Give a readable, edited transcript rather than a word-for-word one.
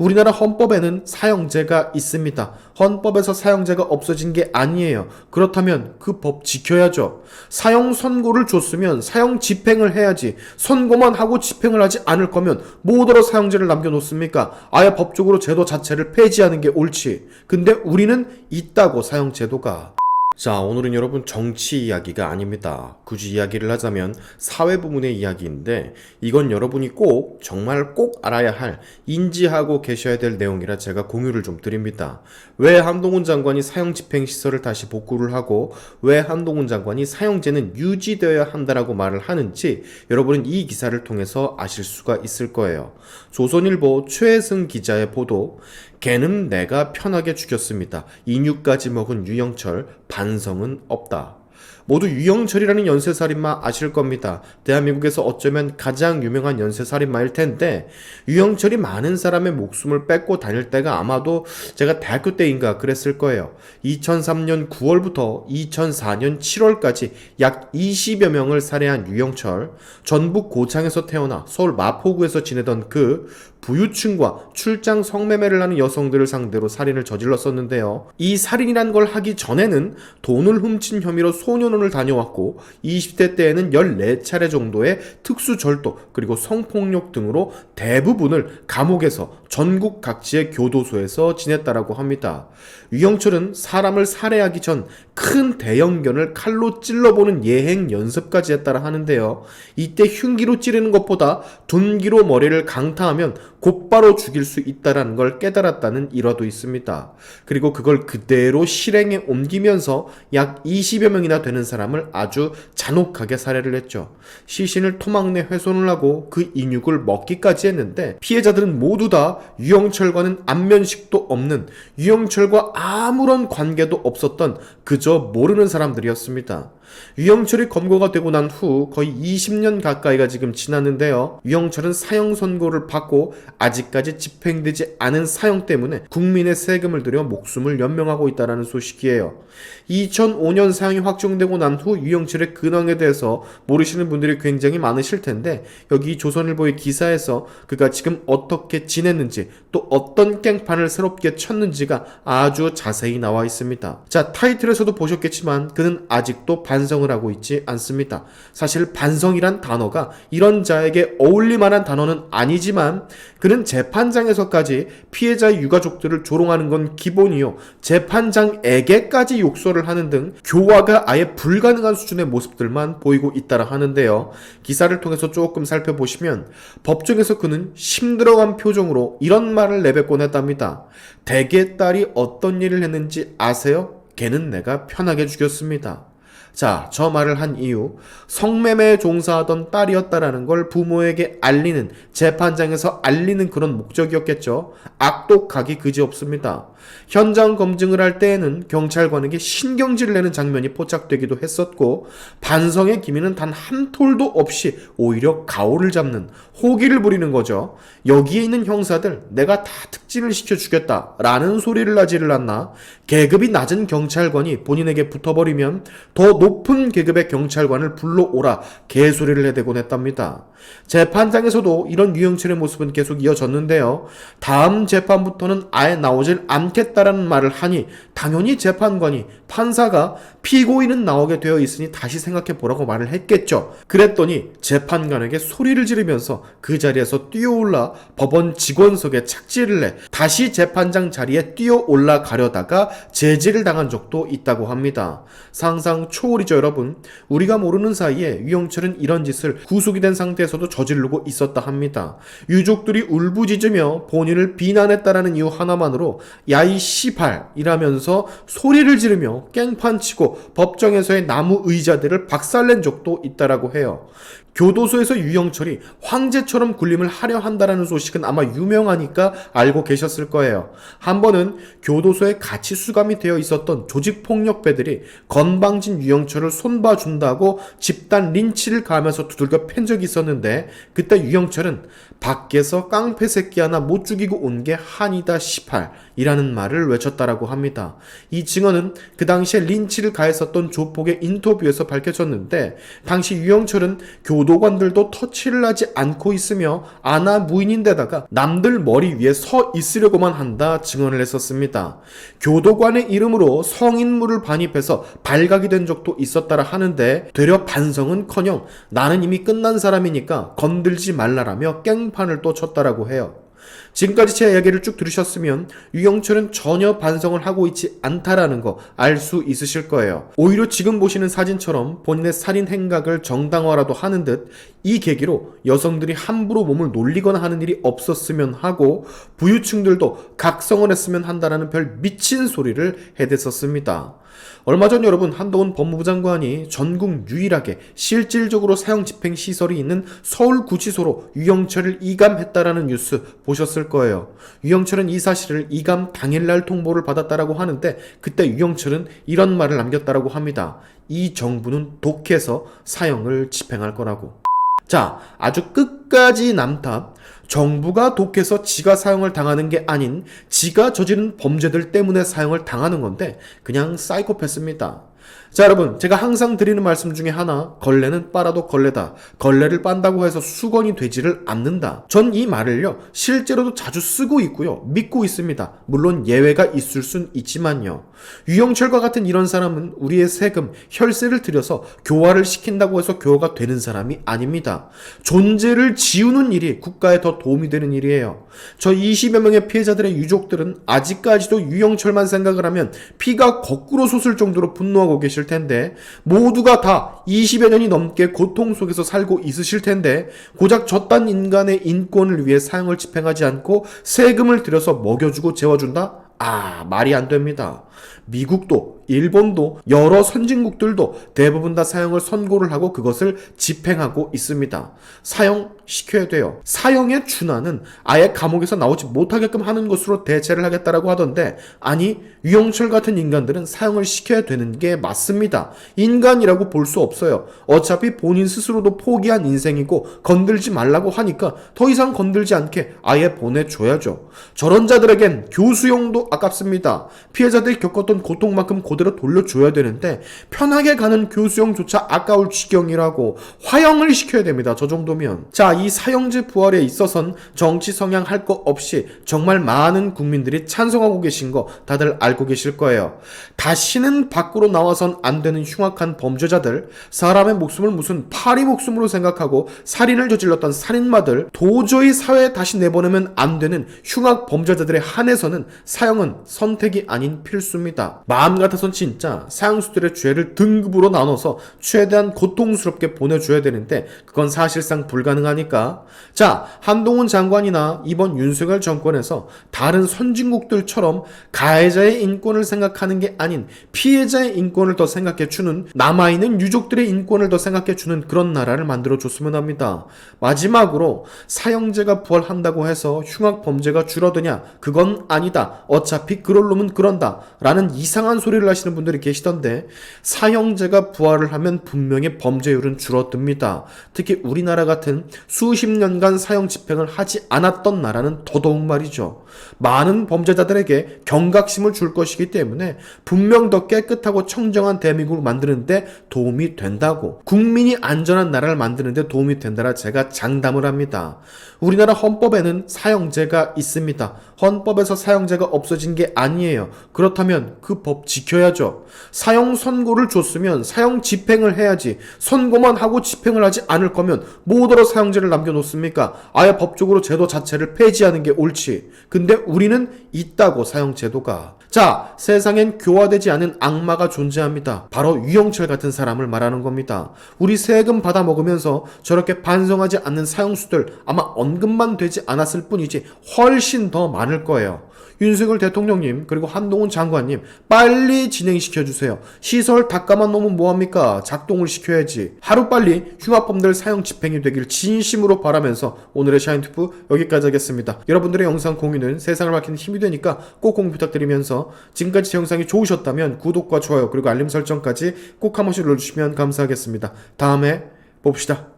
우리나라 헌법에는 사형제가 있습니다. 헌법에서 사형제가 없어진 게 아니에요. 그렇다면 그 법 지켜야죠. 사형 선고를 줬으면 사형 집행을 해야지. 선고만 하고 집행을 하지 않을 거면 뭐더러 사형제를 남겨놓습니까? 아예 법적으로 제도 자체를 폐지하는 게 옳지. 근데 우리는 있다고 사형제도가. 자, 오늘은 여러분 정치 이야기가 아닙니다. 굳이 이야기를 하자면 사회 부문의 이야기인데 이건 여러분이 꼭 정말 꼭 알아야 할 인지하고 계셔야 될 내용이라 제가 공유를 좀 드립니다. 왜 한동훈 장관이 사형 집행 시설을 다시 복구를 하고 왜 한동훈 장관이 사형제는 유지되어야 한다라고 말을 하는지 여러분은 이 기사를 통해서 아실 수가 있을 거예요. 조선일보 최승 기자의 보도. 걔는 내가 편하게 죽였습니다. 인육까지 먹은 유영철, 반성은 없다. 모두 유영철이라는 연쇄살인마 아실 겁니다. 대한민국에서 어쩌면 가장 유명한 연쇄살인마일 텐데 유영철이 많은 사람의 목숨을 뺏고 다닐 때가 아마도 제가 대학교 때인가 그랬을 거예요. 2003년 9월부터 2004년 7월까지 약 20여 명을 살해한 유영철. 전북 고창에서 태어나 서울 마포구에서 지내던 그 부유층과 출장 성매매를 하는 여성들을 상대로 살인을 저질렀었는데요. 이 살인이란 걸 하기 전에는 돈을 훔친 혐의로 소년원을 다녀왔고 20대 때에는 14차례 정도의 특수절도 그리고 성폭력 등으로 대부분을 감옥에서 전국 각지의 교도소에서 지냈다라고 합니다. 유영철은 사람을 살해하기 전 큰 대형견을 칼로 찔러보는 예행 연습까지 했다라 하는데요. 이때 흉기로 찌르는 것보다 둔기로 머리를 강타하면 곧바로 죽일 수 있다는 걸 깨달았다는 일화도 있습니다. 그리고 그걸 그대로 실행에 옮기면서 약 20여 명이나 되는 사람을 아주 잔혹하게 살해를 했죠. 시신을 토막 내 훼손을 하고 그 인육을 먹기까지 했는데 피해자들은 모두 다 유영철과는 안면식도 없는, 유영철과 아무런 관계도 없었던 그저 모르는 사람들이었습니다. 유영철이 검거가 되고 난 후 거의 20년 가까이가 지금 지났는데요. 유영철은 사형 선고를 받고 아직까지 집행되지 않은 사형 때문에 국민의 세금을 들여 목숨을 연명하고 있다는 소식이에요. 2005년 사형이 확정되고 난 후 유영철의 근황에 대해서 모르시는 분들이 굉장히 많으실 텐데 여기 조선일보의 기사에서 그가 지금 어떻게 지냈는지 또 어떤 깽판을 새롭게 쳤는지가 아주 자세히 나와 있습니다. 자, 타이틀에서도 보셨겠지만 그는 아직도 반성을 하고 있지 않습니다. 사실 반성이란 단어가 이런 자에게 어울릴만한 단어는 아니지만 그는 재판장에서까지 피해자의 유가족들을 조롱하는 건 기본이요. 재판장에게까지 욕설을 하는 등 교화가 아예 불가능한 수준의 모습들만 보이고 있다라 하는데요. 기사를 통해서 조금 살펴보시면 법정에서 그는 힘들어간 표정으로 이런 말을 내뱉곤 했답니다. 대개 딸이 어떤 일을 했는지 아세요? 걔는 내가 편하게 죽였습니다. 자, 저 말을 한 이유, 성매매에 종사하던 딸이었다라는 걸 부모에게 알리는, 재판장에서 알리는 그런 목적이었겠죠. 악독하기 그지없습니다. 현장 검증을 할 때에는 경찰관에게 신경질을 내는 장면이 포착되기도 했었고 반성의 기미는 단 한 톨도 없이 오히려 가오를 잡는, 호기를 부리는 거죠. 여기에 있는 형사들 내가 다 특진을 시켜주겠다 라는 소리를 하지를 않나. 계급이 낮은 경찰관이 본인에게 붙어버리면 더 높은 계급의 경찰관을 불러오라 개소리를 해대곤 했답니다. 재판장에서도 이런 유영철의 모습은 계속 이어졌는데요. 다음 재판부터는 아예 나오질 않겠다라는 말을 하니 당연히 재판관이, 판사가 피고인은 나오게 되어 있으니 다시 생각해보라고 말을 했겠죠. 그랬더니 재판관에게 소리를 지르면서 그 자리에서 뛰어올라 법원 직원석에 착지를 해 다시 재판장 자리에 뛰어올라 가려다가 제지를 당한 적도 있다고 합니다. 상상 초월이죠 여러분. 우리가 모르는 사이에 유영철은 이런 짓을 구속이 된 상태에서도 저지르고 있었다 합니다. 유족들이 울부짖으며 본인을 비난했다라는 이유 하나만으로 야이 씨발 이라면서 소리를 지르며 깽판치고 법정에서의 나무 의자들을 박살낸 적도 있다라고 해요. 교도소에서 유영철이 황제처럼 군림을 하려 한다라는 소식은 아마 유명하니까 알고 계셨을 거예요. 한 번은 교도소에 같이 수감이 되어 있었던 조직폭력배들이 건방진 유영철을 손봐준다고 집단 린치를 가하면서 두들겨 팬 적이 있었는데 그때 유영철은 밖에서 깡패 새끼 하나 못 죽이고 온 게 한이다 18이라는 말을 외쳤다라고 합니다. 이 증언은 그 당시에 린치를 가했었던 조폭의 인터뷰에서 밝혀졌는데 당시 유영철은 교도관들도 터치를 하지 않고 있으며 아나 무인인데다가 남들 머리 위에 서 있으려고만 한다 증언을 했었습니다. 교도관의 이름으로 성인물을 반입해서 발각이 된 적도 있었다라 하는데 되려 반성은커녕 나는 이미 끝난 사람이니까 건들지 말라라며 깽판을 또 쳤다라고 해요. 지금까지 제 이야기를 쭉 들으셨으면 유영철은 전혀 반성을 하고 있지 않다라는 거 알 수 있으실 거예요. 오히려 지금 보시는 사진처럼 본인의 살인 행각을 정당화라도 하는 듯 이 계기로 여성들이 함부로 몸을 놀리거나 하는 일이 없었으면 하고 부유층들도 각성을 했으면 한다라는 별 미친 소리를 해댔었습니다. 얼마 전 여러분 한동훈 법무부 장관이 전국 유일하게 실질적으로 사형 집행 시설이 있는 서울구치소로 유영철을 이감했다라는 뉴스 보셨을 거예요. 유영철은 이 사실을 이감 당일날 통보를 받았다라고 하는데 그때 유영철은 이런 말을 남겼다라고 합니다. 이 정부는 독해서 사형을 집행할 거라고. 자, 아주 끝까지 남탑. 정부가 독해서 지가 사형을 당하는 게 아닌 지가 저지른 범죄들 때문에 사형을 당하는 건데 그냥 사이코패스입니다. 자, 여러분, 제가 항상 드리는 말씀 중에 하나, 걸레는 빨아도 걸레다. 걸레를 빤다고 해서 수건이 되지를 않는다. 전 이 말을요, 실제로도 자주 쓰고 있고요, 믿고 있습니다. 물론 예외가 있을 순 있지만요. 유영철과 같은 이런 사람은 우리의 세금, 혈세를 들여서 교화를 시킨다고 해서 교화가 되는 사람이 아닙니다. 존재를 지우는 일이 국가에 더 도움이 되는 일이에요. 저 20여 명의 피해자들의 유족들은 아직까지도 유영철만 생각을 하면 피가 거꾸로 솟을 정도로 분노하고 계실 텐데 모두가 다 20여 년이 넘게 고통 속에서 살고 있으실 텐데 고작 저딴 인간의 인권을 위해 사형을 집행하지 않고 세금을 들여서 먹여주고 재워준다? 말이 안 됩니다. 미국도 일본도 여러 선진국들도 대부분 다 사형을 선고를 하고 그것을 집행하고 있습니다. 사형시켜야 돼요. 사형의 준하는 아예 감옥에서 나오지 못하게끔 하는 것으로 대체를 하겠다라고 하던데 아니 유영철 같은 인간들은 사형을 시켜야 되는 게 맞습니다. 인간이라고 볼 수 없어요. 어차피 본인 스스로도 포기한 인생이고 건들지 말라고 하니까 더 이상 건들지 않게 아예 보내줘야죠. 저런 자들에겐 교수형도 아깝습니다. 피해자들이 겪었던 고통만큼 그대로 돌려줘야 되는데 편하게 가는 교수형조차 아까울 지경이라고 화형을 시켜야 됩니다. 저 정도면. 자, 이 사형제 부활에 있어선 정치 성향 할 거 없이 정말 많은 국민들이 찬성하고 계신 거 다들 알고 계실 거예요. 다시는 밖으로 나와선 안 되는 흉악한 범죄자들, 사람의 목숨을 무슨 파리 목숨으로 생각하고 살인을 저질렀던 살인마들, 도저히 사회에 다시 내보내면 안 되는 흉악 범죄자들에 한해서는 사형은 선택이 아닌 필수입니다. 마음 같아선 진짜 사형수들의 죄를 등급으로 나눠서 최대한 고통스럽게 보내줘야 되는데 그건 사실상 불가능하니까. 자, 한동훈 장관이나 이번 윤석열 정권에서 다른 선진국들처럼 가해자의 인권을 생각하는 게 아닌 피해자의 인권을 더 생각해주는, 남아있는 유족들의 인권을 더 생각해주는 그런 나라를 만들어줬으면 합니다. 마지막으로 사형제가 부활한다고 해서 흉악 범죄가 줄어드냐? 그건 아니다. 어차피 그럴 놈은 그런다 라는 이상한 소리를 하시는 분들이 계시던데 사형제가 부활을 하면 분명히 범죄율은 줄어듭니다. 특히 우리나라 같은 수십 년간 사형 집행을 하지 않았던 나라는 더더욱 말이죠. 많은 범죄자들에게 경각심을 줄 것이기 때문에 분명 더 깨끗하고 청정한 대한민국을 만드는데 도움이 된다고, 국민이 안전한 나라를 만드는데 도움이 된다라 제가 장담을 합니다. 우리나라 헌법에는 사형제가 있습니다. 헌법에서 사형제가 없어진 게 아니에요. 그렇다면 그 법 지켜야죠. 사형 선고를 줬으면 사형 집행을 해야지. 선고만 하고 집행을 하지 않을 거면 뭐더러 사형제를 남겨놓습니까? 아예 법적으로 제도 자체를 폐지하는 게 옳지. 근데 우리는 있다고, 사형제도가. 자, 세상엔 교화되지 않은 악마가 존재합니다. 바로 유영철 같은 사람을 말하는 겁니다. 우리 세금 받아 먹으면서 저렇게 반성하지 않는 사형수들 아마 언급만 되지 않았을 뿐이지 훨씬 더 많을 거예요. 윤석열 대통령님 그리고 한동훈 장관님 빨리 진행시켜주세요. 시설 닦아만 놓으면 뭐합니까? 작동을 시켜야지. 하루빨리 흉악범들 사형 집행이 되길 진심으로 바라면서 오늘의 샤인투프 여기까지 하겠습니다. 여러분들의 영상 공유는 세상을 밝히는 힘이 되니까 꼭 공유 부탁드리면서 지금까지 제 영상이 좋으셨다면 구독과 좋아요 그리고 알림 설정까지 꼭 한 번씩 눌러주시면 감사하겠습니다. 다음에 봅시다.